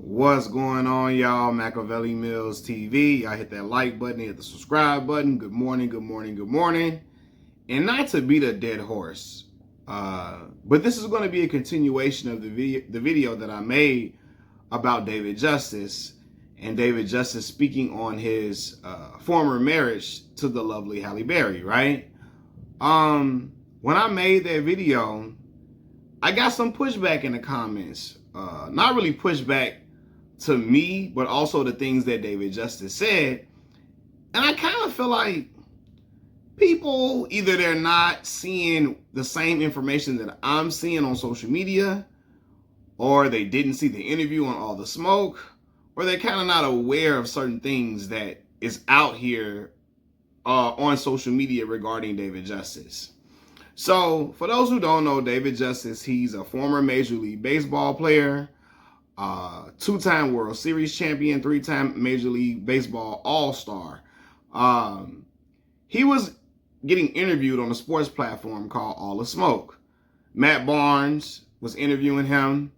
What's going on, y'all? Machiavelli Mills TV. Y'all hit that like button, hit the subscribe button. Good morning, good morning, good morning. And not to beat a dead horse, but this is going to be a continuation of the video that I made about David Justice and David Justice speaking on his former marriage to the lovely Halle Berry, right? When I made that video, I got some pushback in the comments. Not really pushback to me, but also the things that David Justice said. And I kind of feel like people, either they're not seeing the same information that I'm seeing on social media, or they didn't see the interview on All the Smoke, or they're kind of not aware of certain things that is out here on social media regarding David Justice. So for those who don't know David Justice, he's a former Major League Baseball player, two-time World Series champion, three-time Major League Baseball All-Star. He was getting interviewed on a sports platform called All the Smoke. Matt Barnes was interviewing him,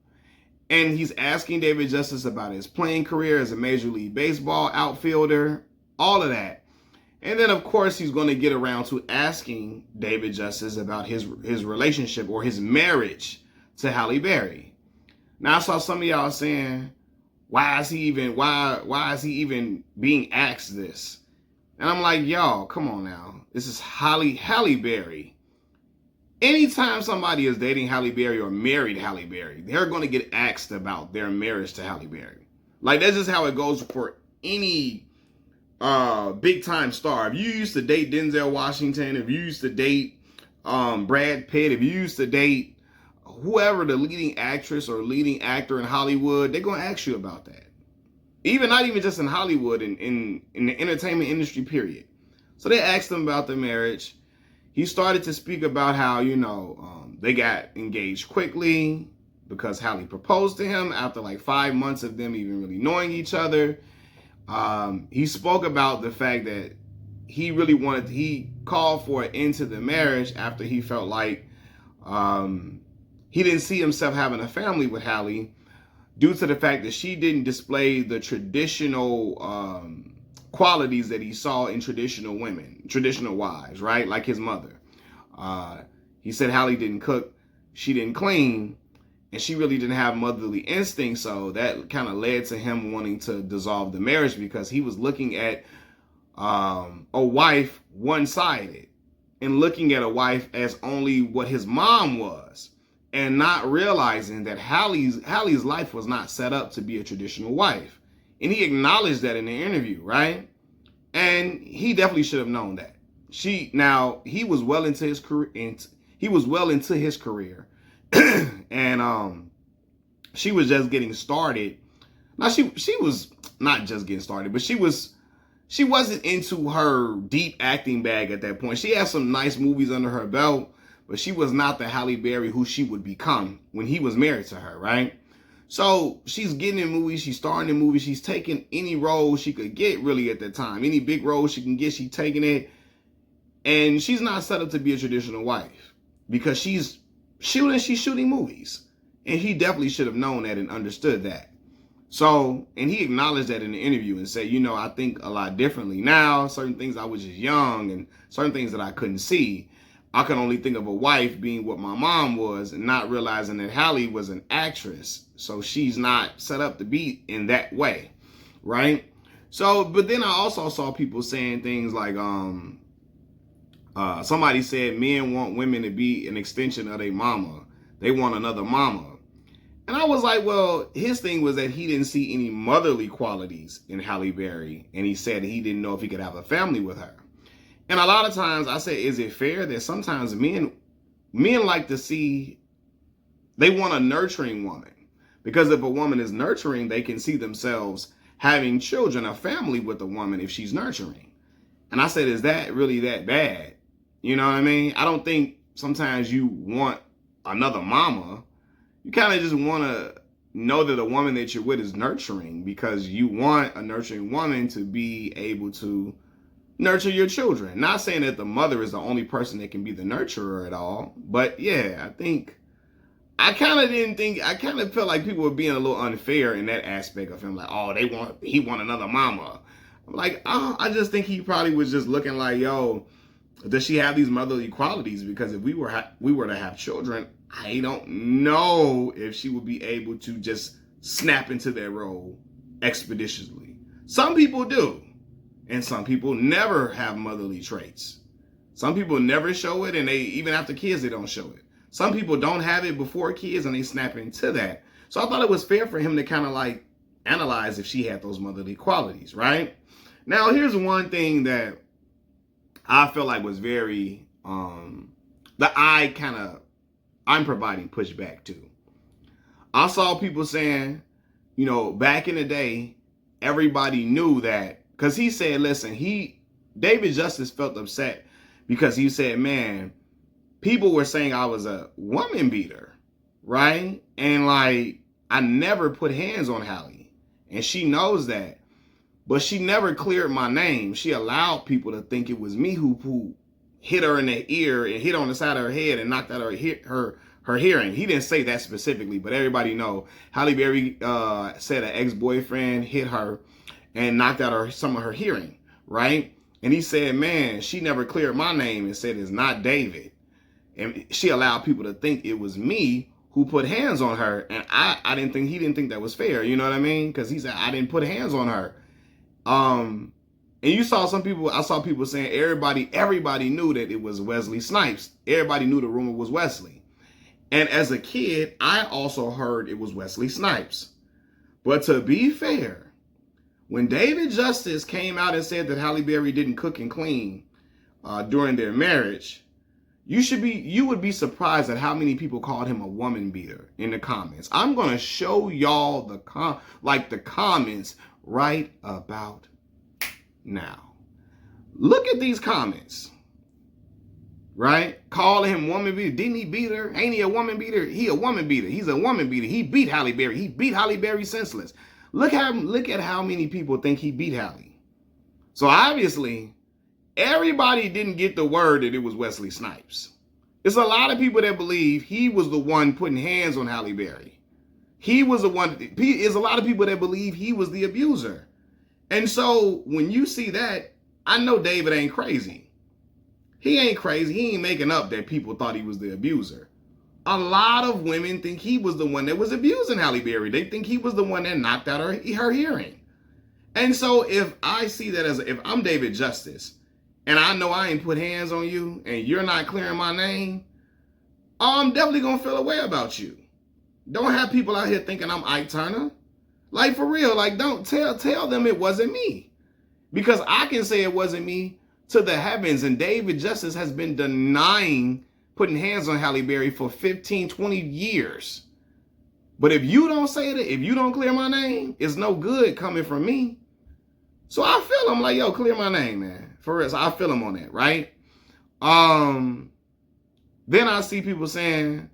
and he's asking David Justice about his playing career as a Major League Baseball outfielder, all of that. And then, of course, he's going to get around to asking David Justice about his relationship or his marriage to Halle Berry. Now, I saw some of y'all saying, why is he even being asked this? And I'm like, y'all, come on now. This is Halle Berry. Anytime somebody is dating Halle Berry or married Halle Berry, they're going to get asked about their marriage to Halle Berry. Like, that's just how it goes for any big time star. If you used to date Denzel Washington, if you used to date Brad Pitt, if you used to date whoever the leading actress or leading actor in Hollywood, they're gonna ask you about that. Not even just in Hollywood, in the entertainment industry, period. So they asked him about the marriage. He started to speak about how, they got engaged quickly because Halle proposed to him after like 5 months of them even really knowing each other. He spoke about the fact that he called for an end to the marriage after he felt like he didn't see himself having a family with Halle due to the fact that she didn't display the traditional qualities that he saw in traditional women, traditional wives, right? Like his mother. He said Halle didn't cook, she didn't clean, and she really didn't have motherly instincts, so that kind of led to him wanting to dissolve the marriage because he was looking at a wife one-sided and looking at a wife as only what his mom was and not realizing that Halle's life was not set up to be a traditional wife. And he acknowledged that in the interview, right? And he definitely should have known that. He was well into his career. And she was just getting started. Now she was not just getting started, but she wasn't into her deep acting bag at that point. She had some nice movies under her belt, but she was not the Halle Berry who she would become when he was married to her, right? So she's getting in movies, she's starring in movies, she's taking any role she could get really at that time. Any big role she can get, she's taking it. And she's not set up to be a traditional wife because she's shooting movies. And he definitely should have known that and understood that. So, and he acknowledged that in the interview and said, I think a lot differently now. Certain things I was just young and certain things that I couldn't see. I could only think of a wife being what my mom was and not realizing that Halle was an actress. So she's not set up to be in that way, right? So, but then I also saw people saying things like, somebody said men want women to be an extension of their mama. They want another mama. And I was like, well, his thing was that he didn't see any motherly qualities in Halle Berry. And he said he didn't know if he could have a family with her. And a lot of times I say, is it fair that sometimes men like to see, they want a nurturing woman. Because if a woman is nurturing, they can see themselves having children, a family with a woman if she's nurturing. And I said, is that really that bad? You know what I mean? I don't think sometimes you want another mama. You kind of just want to know that a woman that you're with is nurturing because you want a nurturing woman to be able to nurture your children. Not saying that the mother is the only person that can be the nurturer at all, but yeah, I kind of felt like people were being a little unfair in that aspect of him. Like, oh, he want another mama. I'm like, oh, I just think he probably was just looking like, yo, does she have these motherly qualities? Because if we were to have children, I don't know if she would be able to just snap into that role expeditiously. Some people do, and some people never have motherly traits. Some people never show it, and they even after kids they don't show it. Some people don't have it before kids, and they snap into that. So I thought it was fair for him to kind of like analyze if she had those motherly qualities, right? Now here's one thing that I felt like was very that I'm providing pushback to. I saw people saying, you know, back in the day, everybody knew that, because he said, listen, David Justice felt upset because he said, man, people were saying I was a woman beater, right? And like, I never put hands on Halle, and she knows that. But she never cleared my name. She allowed people to think it was me who hit her in the ear and hit on the side of her head and knocked out her hearing. He didn't say that specifically, but everybody know Halle Berry said an ex-boyfriend hit her and knocked out some of her hearing, right? And he said, man, she never cleared my name and said it's not David. And she allowed people to think it was me who put hands on her. And he didn't think that was fair. You know what I mean? Because he said, I didn't put hands on her. And you saw I saw people saying everybody knew that it was Wesley Snipes. Everybody knew the rumor was Wesley. And as a kid, I also heard it was Wesley Snipes. But to be fair, when David Justice came out and said that Halle Berry didn't cook and clean during their marriage, you would be surprised at how many people called him a woman beater in the comments. I'm gonna show y'all the comments right about now. Look at these comments, right? Calling him woman beater. Didn't he beat her? Ain't he a woman beater? He a woman beater. He's a woman beater. He beat Halle Berry. He beat Halle Berry senseless. Look at how many people think he beat Halle. So obviously, everybody didn't get the word that it was Wesley Snipes. It's a lot of people that believe he was the one putting hands on Halle Berry. He was the one. There's a lot of people that believe he was the abuser. And so when you see that, I know David ain't crazy. He ain't crazy. He ain't making up that people thought he was the abuser. A lot of women think he was the one that was abusing Halle Berry. They think he was the one that knocked out her hearing. And so if I see that if I'm David Justice and I know I ain't put hands on you and you're not clearing my name, I'm definitely going to feel a way about you. Don't have people out here thinking I'm Ike Turner. Like, for real, like, don't tell them it wasn't me. Because I can say it wasn't me to the heavens, and David Justice has been denying putting hands on Halle Berry for 15, 20 years. But if you don't say that, if you don't clear my name, it's no good coming from me. So I feel him like, yo, clear my name, man. For real, so I feel him on that, right? Then I see people saying,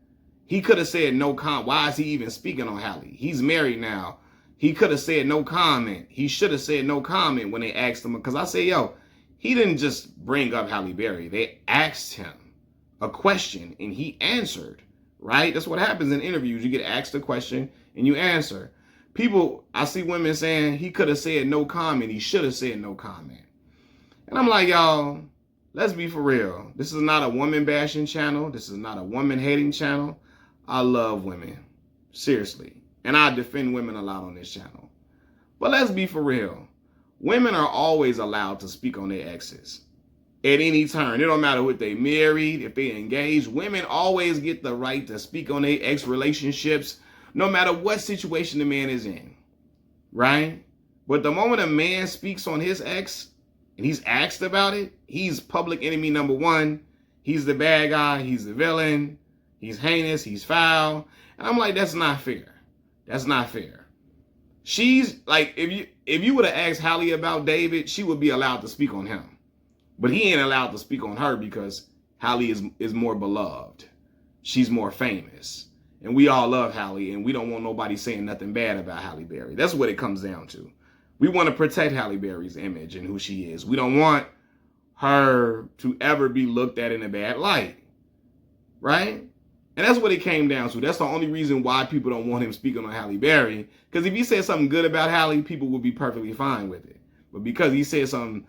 he could have said no comment. Why is he even speaking on Halle? He's married now. He could have said no comment. He should have said no comment when they asked him. Because I say, yo, he didn't just bring up Halle Berry. They asked him a question and he answered, right? That's what happens in interviews. You get asked a question and you answer. I see women saying he could have said no comment. He should have said no comment. And I'm like, y'all, let's be for real. This is not a woman bashing channel. This is not a woman hating channel. I love women, seriously. And I defend women a lot on this channel. But let's be for real. Women are always allowed to speak on their exes at any turn. It don't matter what they married, if they engaged. Women always get the right to speak on their ex relationships, no matter what situation the man is in, right? But the moment a man speaks on his ex and he's asked about it, he's public enemy number one. He's the bad guy. He's the villain. He's heinous. He's foul. And I'm like, that's not fair. That's not fair. She's like, if you would have asked Halle about David, she would be allowed to speak on him. But he ain't allowed to speak on her because Halle is more beloved. She's more famous. And we all love Halle, and we don't want nobody saying nothing bad about Halle Berry. That's what it comes down to. We want to protect Halle Berry's image and who she is. We don't want her to ever be looked at in a bad light. Right? And that's what it came down to. That's the only reason why people don't want him speaking on Halle Berry. Because if he said something good about Halle, people would be perfectly fine with it. But because he said something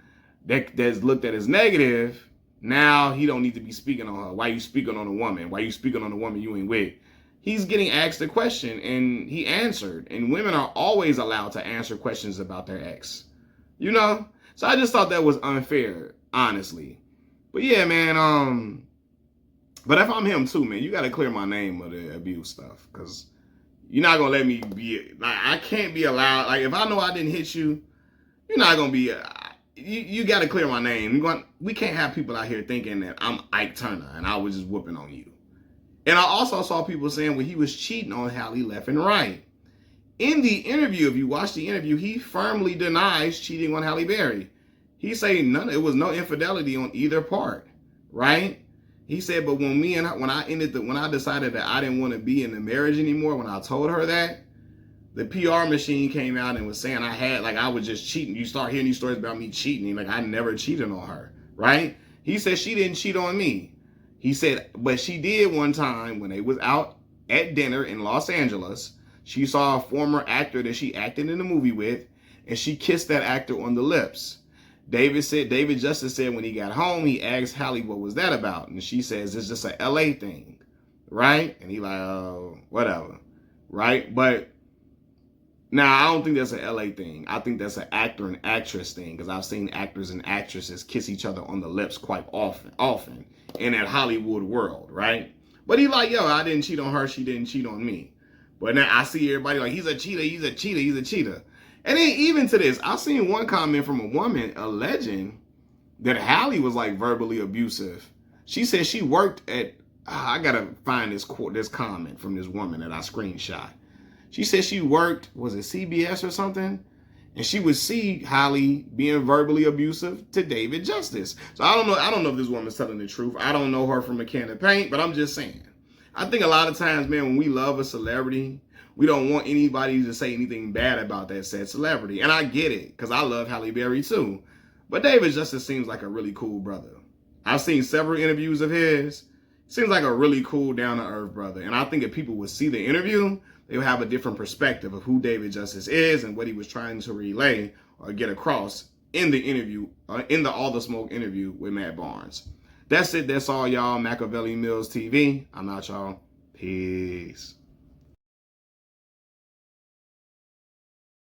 that's looked at as negative, now he don't need to be speaking on her. Why you speaking on a woman? Why you speaking on a woman you ain't with? He's getting asked a question and he answered. And women are always allowed to answer questions about their ex. You know? So I just thought that was unfair, honestly. But yeah, man, but if I'm him too, man, you got to clear my name of the abuse stuff. Because you're not going to let me be, like, I can't be allowed, like, if I know I didn't hit you, you're not going to be, you got to clear my name. We can't have people out here thinking that I'm Ike Turner and I was just whooping on you. And I also saw people saying, well, he was cheating on Halle left and right. In the interview, if you watch the interview, he firmly denies cheating on Halle Berry. He said it was no infidelity on either part, right? He said, but when I decided that I didn't want to be in the marriage anymore, when I told her that, the PR machine came out and was saying I was just cheating. You start hearing these stories about me cheating. Like, I never cheated on her, right? He said she didn't cheat on me. He said, but she did one time when they was out at dinner in Los Angeles. She saw a former actor that she acted in a movie with, and she kissed that actor on the lips. David Justice said when he got home, he asked Halle, what was that about? And she says, it's just a LA thing, right? And he like, oh, whatever, right? But now I don't think that's a LA thing. I think that's an actor and actress thing, because I've seen actors and actresses kiss each other on the lips quite often in that Hollywood world, right? But he like, yo, I didn't cheat on her. She didn't cheat on me. But now I see everybody like, he's a cheater, he's a cheater, he's a cheater. And then even to this, I seen one comment from a woman alleging that Halle was like verbally abusive. She said she worked at, I gotta find this comment from this woman that I screenshot. She said she worked, was it CBS or something? And she would see Halle being verbally abusive to David Justice. So I don't know if this woman's telling the truth. I don't know her from a can of paint, but I'm just saying. I think a lot of times, man, when we love a celebrity, we don't want anybody to say anything bad about that said celebrity. And I get it, because I love Halle Berry too. But David Justice seems like a really cool brother. I've seen several interviews of his. Seems like a really cool, down-to-earth brother. And I think if people would see the interview, they would have a different perspective of who David Justice is and what he was trying to relay or get across in the interview, in the All the Smoke interview with Matt Barnes. That's it. That's all, y'all. Machiavelli Mills TV. I'm out, y'all. Peace.